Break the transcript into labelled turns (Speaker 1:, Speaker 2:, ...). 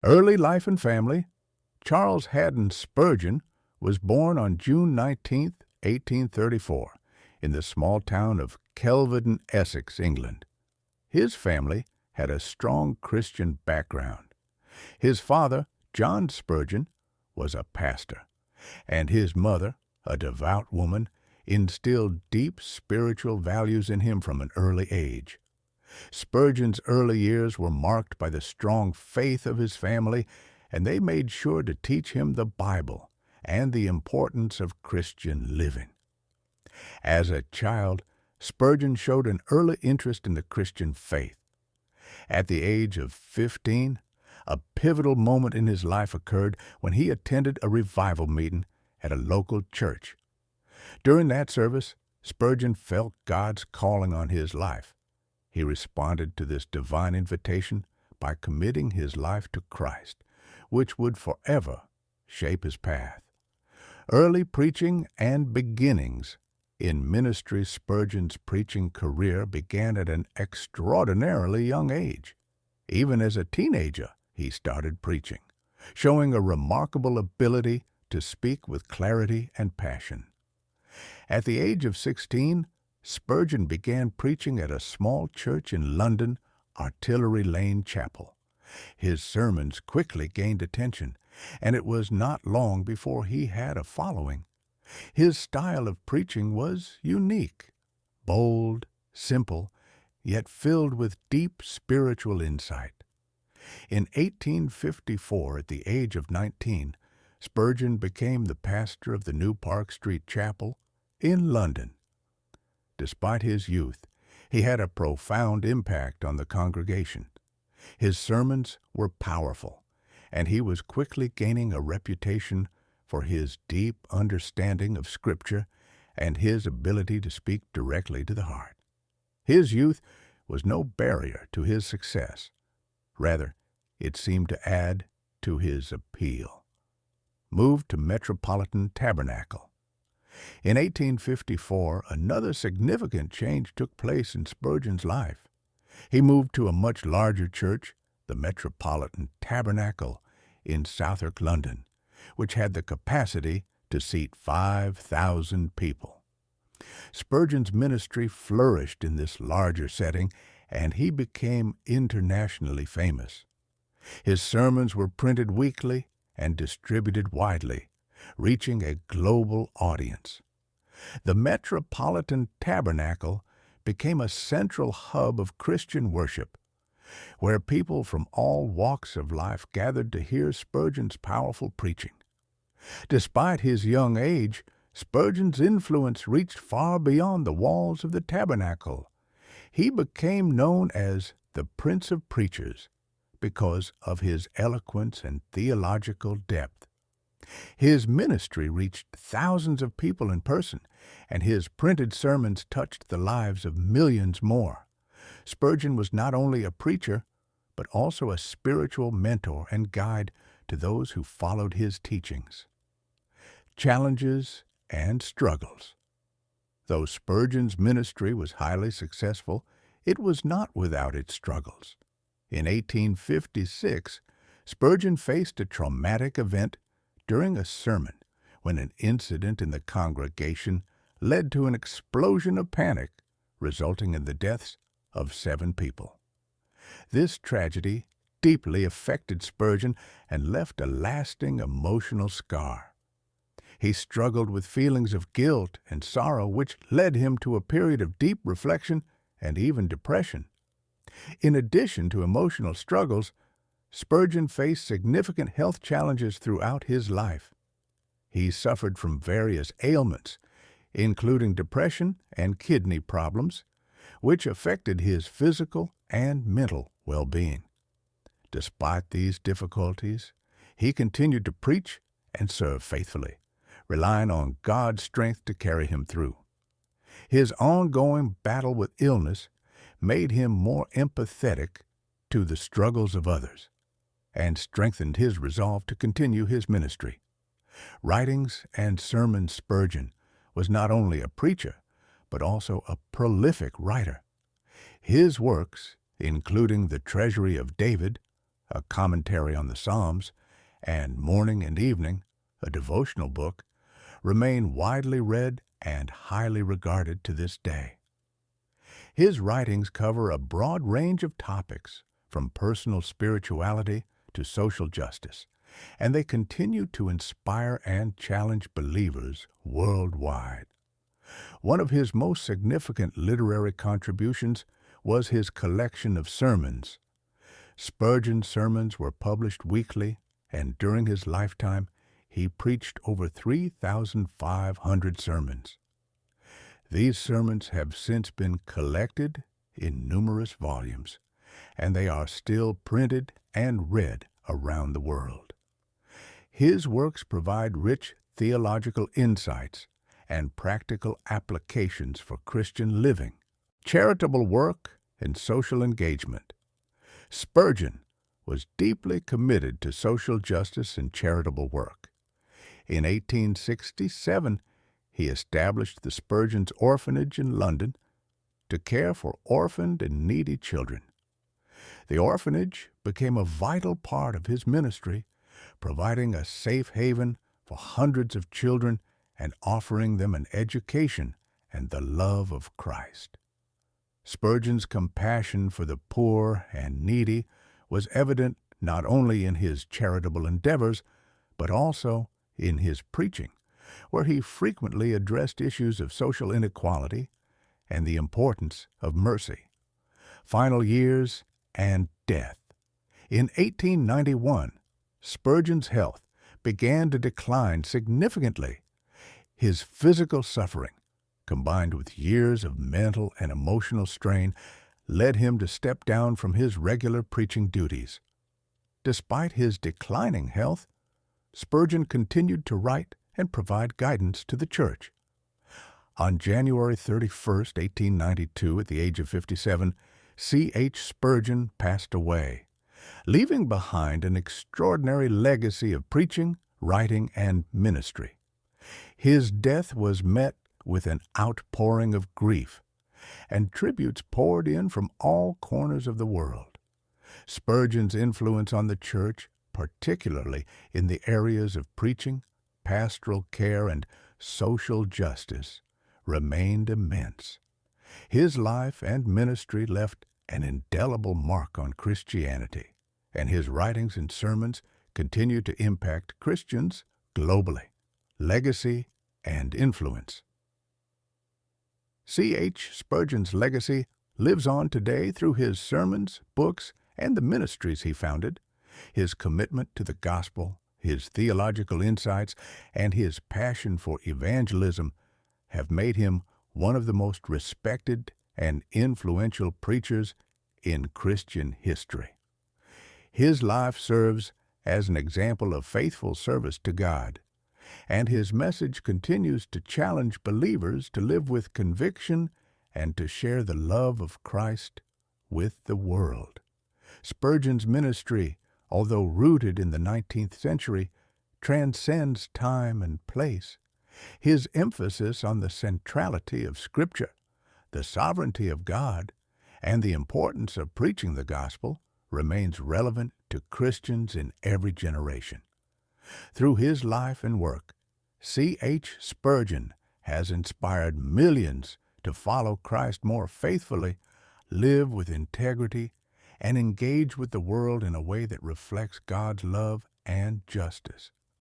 Speaker 1: Early life and family. Charles Haddon Spurgeon was born on June 19, 1834, in the small town of Kelvedon, Essex, England. His family had a strong Christian background. His father, John Spurgeon, was a pastor, and his mother, a devout woman, instilled deep spiritual values in him from an early age. Spurgeon's early years were marked by the strong faith of his family, and they made sure to teach him the Bible and the importance of Christian living. As a child, Spurgeon showed an early interest in the Christian faith. At the age of 15, a pivotal moment in his life occurred when he attended a revival meeting at a local church. During that service, Spurgeon felt God's calling on his life. He responded to this divine invitation by committing his life to Christ, which would forever shape his path. Early preaching and beginnings. In ministry, Spurgeon's preaching career began at an extraordinarily young age. Even as a teenager, he started preaching, showing a remarkable ability to speak with clarity and passion. At the age of 16, Spurgeon began preaching at a small church in London, Artillery Lane Chapel. His sermons quickly gained attention, and it was not long before he had a following. His style of preaching was unique, bold, simple, yet filled with deep spiritual insight. In 1854, at the age of 19, Spurgeon became the pastor of the New Park Street Chapel in London. Despite his youth, he had a profound impact on the congregation. His sermons were powerful, and he was quickly gaining a reputation for his deep understanding of Scripture and his ability to speak directly to the heart. His youth was no barrier to his success. Rather, it seemed to add to his appeal. Moved to Metropolitan Tabernacle. In 1854, another significant change took place in Spurgeon's life. He moved to a much larger church, the Metropolitan Tabernacle, in Southwark, London, which had the capacity to seat 5,000 people. Spurgeon's ministry flourished in this larger setting, and he became internationally famous. His sermons were printed weekly and distributed widely, reaching a global audience. The Metropolitan Tabernacle became a central hub of Christian worship, where people from all walks of life gathered to hear Spurgeon's powerful preaching. Despite his young age, Spurgeon's influence reached far beyond the walls of the tabernacle. He became known as the Prince of Preachers because of his eloquence and theological depth. His ministry reached thousands of people in person, and his printed sermons touched the lives of millions more. Spurgeon was not only a preacher, but also a spiritual mentor and guide to those who followed his teachings. Challenges and struggles. Though Spurgeon's ministry was highly successful, it was not without its struggles. In 1856, Spurgeon faced a traumatic event during a sermon when an incident in the congregation led to an explosion of panic, resulting in the deaths of 7 people. This tragedy deeply affected Spurgeon and left a lasting emotional scar. He struggled with feelings of guilt and sorrow, which led him to a period of deep reflection and even depression. In addition to emotional struggles, Spurgeon faced significant health challenges throughout his life. He suffered from various ailments, including depression and kidney problems, which affected his physical and mental well-being. Despite these difficulties, he continued to preach and serve faithfully, relying on God's strength to carry him through. His ongoing battle with illness made him more empathetic to the struggles of others and strengthened his resolve to continue his ministry. Writings and sermons. Spurgeon was not only a preacher, but also a prolific writer. His works, including The Treasury of David, a commentary on the Psalms, and Morning and Evening, a devotional book, remain widely read and highly regarded to this day. His writings cover a broad range of topics, from personal spirituality to social justice, and they continue to inspire and challenge believers worldwide. One of his most significant literary contributions was his collection of sermons. Spurgeon's sermons were published weekly, and during his lifetime, he preached over 3,500 sermons. These sermons have since been collected in numerous volumes, and they are still printed and read around the world. His works provide rich theological insights and practical applications for Christian living, charitable work, and social engagement. Spurgeon was deeply committed to social justice and charitable work. In 1867, he established the Spurgeon's Orphanage in London to care for orphaned and needy children. The orphanage became a vital part of his ministry, providing a safe haven for hundreds of children and offering them an education and the love of Christ. Spurgeon's compassion for the poor and needy was evident not only in his charitable endeavors, but also in his preaching, where he frequently addressed issues of social inequality and the importance of mercy. Final years and death. In 1891, Spurgeon's health began to decline significantly. His physical suffering, combined with years of mental and emotional strain, led him to step down from his regular preaching duties. Despite his declining health, Spurgeon continued to write and provide guidance to the church. On January 31, 1892, at the age of 57, C.H. Spurgeon passed away, leaving behind an extraordinary legacy of preaching, writing, and ministry. His death was met with an outpouring of grief, and tributes poured in from all corners of the world. Spurgeon's influence on the church, particularly in the areas of preaching, pastoral care, and social justice, remained immense. His life and ministry left an indelible mark on Christianity, and his writings and sermons continue to impact Christians globally. Legacy and influence. C.H. Spurgeon's legacy lives on today through his sermons, books, and the ministries he founded. His commitment to the gospel, his theological insights, and his passion for evangelism have made him one of the most respected and influential preachers in Christian history. His life serves as an example of faithful service to God, and his message continues to challenge believers to live with conviction and to share the love of Christ with the world. Spurgeon's ministry, although rooted in the 19th century, transcends time and place. His emphasis on the centrality of Scripture, the sovereignty of God, and the importance of preaching the gospel remains relevant to Christians in every generation. Through his life and work, C.H. Spurgeon has inspired millions to follow Christ more faithfully, live with integrity, and engage with the world in a way that reflects God's love and justice.